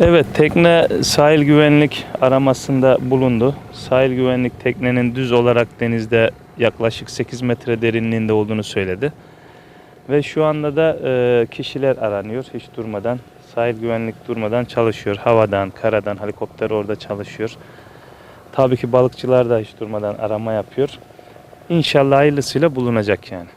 Evet, tekne sahil güvenlik aramasında bulundu. Sahil güvenlik teknenin düz olarak denizde yaklaşık 8 metre derinliğinde olduğunu söyledi. Ve şu anda da kişiler aranıyor hiç durmadan. Sahil güvenlik durmadan çalışıyor. Havadan, karadan, helikopter orada çalışıyor. Tabii ki balıkçılar da hiç durmadan arama yapıyor. İnşallah hayırlısıyla bulunacak yani.